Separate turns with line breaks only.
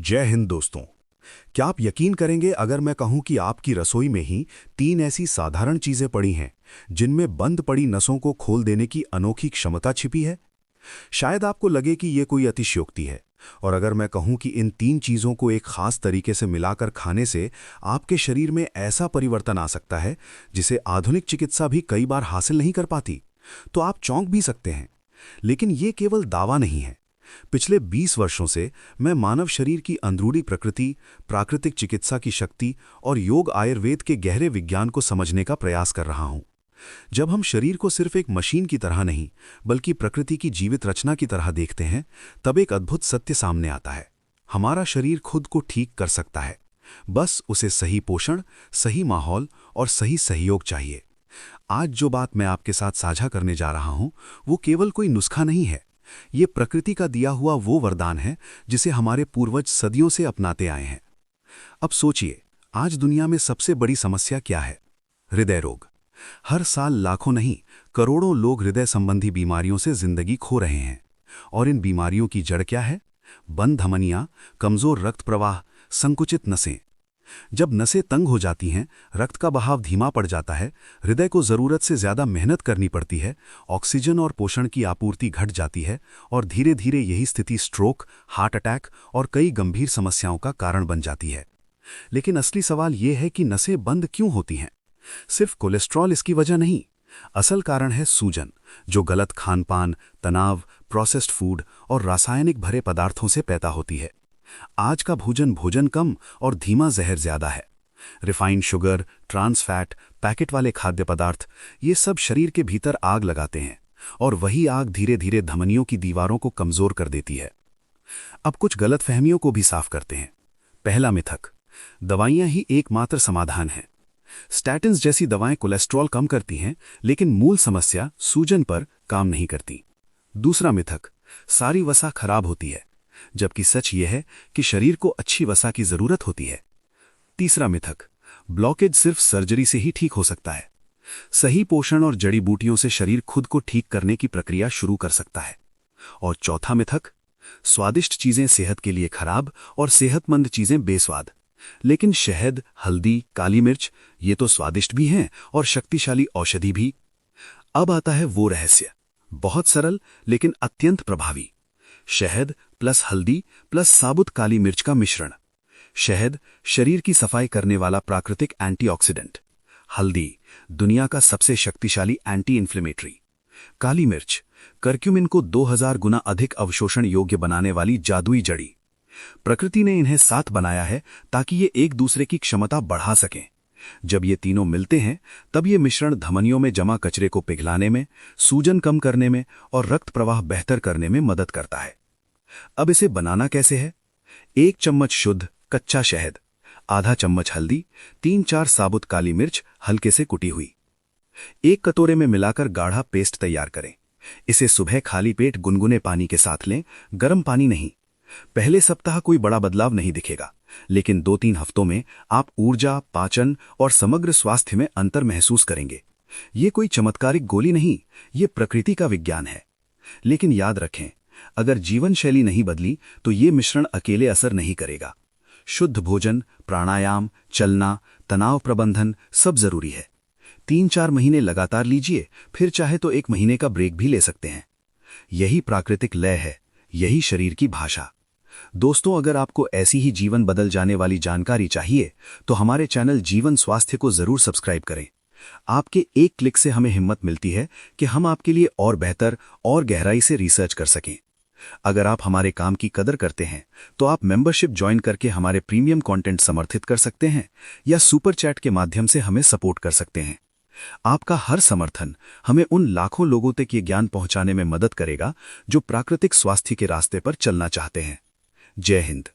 जय हिंद दोस्तों। क्या आप यकीन करेंगे अगर मैं कहूं कि आपकी रसोई में ही 3 ऐसी साधारण चीजें पड़ी हैं जिनमें बंद पड़ी नसों को खोल देने की अनोखी क्षमता छिपी है। शायद आपको लगे कि यह कोई अतिशयोक्ति है, और अगर मैं कहूं कि इन 3 चीजों को एक खास तरीके से मिलाकर खाने से आपके शरीर में ऐसा परिवर्तन आ सकता है जिसे आधुनिक चिकित्सा भी कई बार हासिल नहीं कर पाती, तो आप चौंक भी सकते हैं। लेकिन ये केवल दावा नहीं है। पिछले 20 वर्षों से मैं मानव शरीर की अंदरूनी प्रकृति, प्राकृतिक चिकित्सा की शक्ति और योग आयुर्वेद के गहरे विज्ञान को समझने का प्रयास कर रहा हूं। जब हम शरीर को सिर्फ एक मशीन की तरह नहीं, बल्कि प्रकृति की जीवित रचना की तरह देखते हैं, तब एक अद्भुत सत्य सामने आता है। हमारा शरीर खुद को ठीक कर सकता है, बस उसे सही पोषण, सही माहौल और सही सहयोग चाहिए। आज जो बात मैं आपके साथ साझा करने जा रहा हूं, वो केवल कोई नुस्खा नहीं है। ये प्रकृति का दिया हुआ वो वरदान है जिसे हमारे पूर्वज सदियों से अपनाते आए हैं। अब सोचिए, आज दुनिया में सबसे बड़ी समस्या क्या है? हृदय रोग। हर साल लाखों नहीं, करोड़ों लोग हृदय संबंधी बीमारियों से जिंदगी खो रहे हैं। और इन बीमारियों की जड़ क्या है? बंद धमनियां, कमजोर रक्त प्रवाह, संकुचित नसें। जब नसें तंग हो जाती हैं, रक्त का बहाव धीमा पड़ जाता है, हृदय को जरूरत से ज्यादा मेहनत करनी पड़ती है, ऑक्सीजन और पोषण की आपूर्ति घट जाती है, और धीरे धीरे यही स्थिति स्ट्रोक, हार्ट अटैक और कई गंभीर समस्याओं का कारण बन जाती है। लेकिन असली सवाल यह है कि नसें बंद क्यों होती हैं? सिर्फ कोलेस्ट्रॉल इसकी वजह नहीं। असल कारण है सूजन, जो गलत खानपान, तनाव, प्रोसेस्ड फूड और रासायनिक भरे पदार्थों से पैदा होती है। आज का भोजन कम और धीमा जहर ज्यादा है। Refined sugar, trans fat, packet वाले खाद्य पदार्थ, ये सब शरीर के भीतर आग लगाते हैं, और वही आग धीरे धीरे धमनियों की दीवारों को कमजोर कर देती है। अब कुछ गलतफहमियों को भी साफ करते हैं। पहला मिथक, दवाइयां ही एकमात्र समाधान है। स्टैटिन्स जैसी दवाएं कोलेस्ट्रॉल कम करती हैं, लेकिन मूल समस्या सूजन पर काम नहीं करती। दूसरा मिथक, सारी वसा खराब होती है, जबकि सच यह है कि शरीर को अच्छी वसा की जरूरत होती है। तीसरा मिथक, ब्लॉकेज सिर्फ सर्जरी से ही ठीक हो सकता है। सही पोषण और जड़ी बूटियों से शरीर खुद को ठीक करने की प्रक्रिया शुरू कर सकता है। और चौथा मिथक, स्वादिष्ट चीजें सेहत के लिए खराब और सेहतमंद चीजें बेस्वाद। लेकिन शहद, हल्दी, काली मिर्च, ये तो स्वादिष्ट भी हैं और शक्तिशाली औषधि भी। अब आता है वो रहस्य, बहुत सरल लेकिन अत्यंत प्रभावी। शहद प्लस हल्दी प्लस साबुत काली मिर्च का मिश्रण। शहद शरीर की सफाई करने वाला प्राकृतिक एंटीऑक्सीडेंट। हल्दी दुनिया का सबसे शक्तिशाली एंटी इन्फ्लेमेटरी। काली मिर्च कर्क्यूमिन को 2000 गुना अधिक अवशोषण योग्य बनाने वाली जादुई जड़ी। प्रकृति ने इन्हें साथ बनाया है ताकि ये एक दूसरे की क्षमता बढ़ा सकें। जब ये तीनों मिलते हैं, तब ये मिश्रण धमनियों में जमा कचरे को पिघलाने में, सूजन कम करने में और रक्त प्रवाह बेहतर करने में मदद करता है। अब इसे बनाना कैसे है? 1 चम्मच शुद्ध कच्चा शहद, आधा चम्मच हल्दी, 3-4 साबुत काली मिर्च हल्के से कुटी हुई, 1 कटोरे में मिलाकर गाढ़ा पेस्ट तैयार करें। इसे सुबह खाली पेट गुनगुने पानी के साथ लें, गर्म पानी नहीं। पहले सप्ताह कोई बड़ा बदलाव नहीं दिखेगा, लेकिन 2-3 हफ्तों में आप ऊर्जा, पाचन और समग्र स्वास्थ्य में अंतर महसूस करेंगे। ये कोई चमत्कारिक गोली नहीं, ये प्रकृति का विज्ञान है। लेकिन याद रखें, अगर जीवन शैली नहीं बदली तो ये मिश्रण अकेले असर नहीं करेगा। शुद्ध भोजन, प्राणायाम, चलना, तनाव प्रबंधन सब जरूरी है। 3-4 महीने लगातार लीजिए, फिर चाहे तो 1 महीने का ब्रेक भी ले सकते हैं। यही प्राकृतिक लय है, यही शरीर की भाषा। दोस्तों, अगर आपको ऐसी ही जीवन बदल जाने वाली जानकारी चाहिए तो हमारे चैनल जीवन स्वास्थ्य को जरूर सब्सक्राइब करें। आपके एक क्लिक से हमें हिम्मत मिलती है कि हम आपके लिए और बेहतर और गहराई से रिसर्च कर सकें। अगर आप हमारे काम की कदर करते हैं तो आप मेंबरशिप ज्वाइन करके हमारे प्रीमियम कंटेंट समर्थित कर सकते हैं या सुपर चैट के माध्यम से हमें सपोर्ट कर सकते हैं। आपका हर समर्थन हमें उन लाखों लोगों तक ये ज्ञान पहुंचाने में मदद करेगा जो प्राकृतिक स्वास्थ्य के रास्ते पर चलना चाहते हैं। जय हिंद।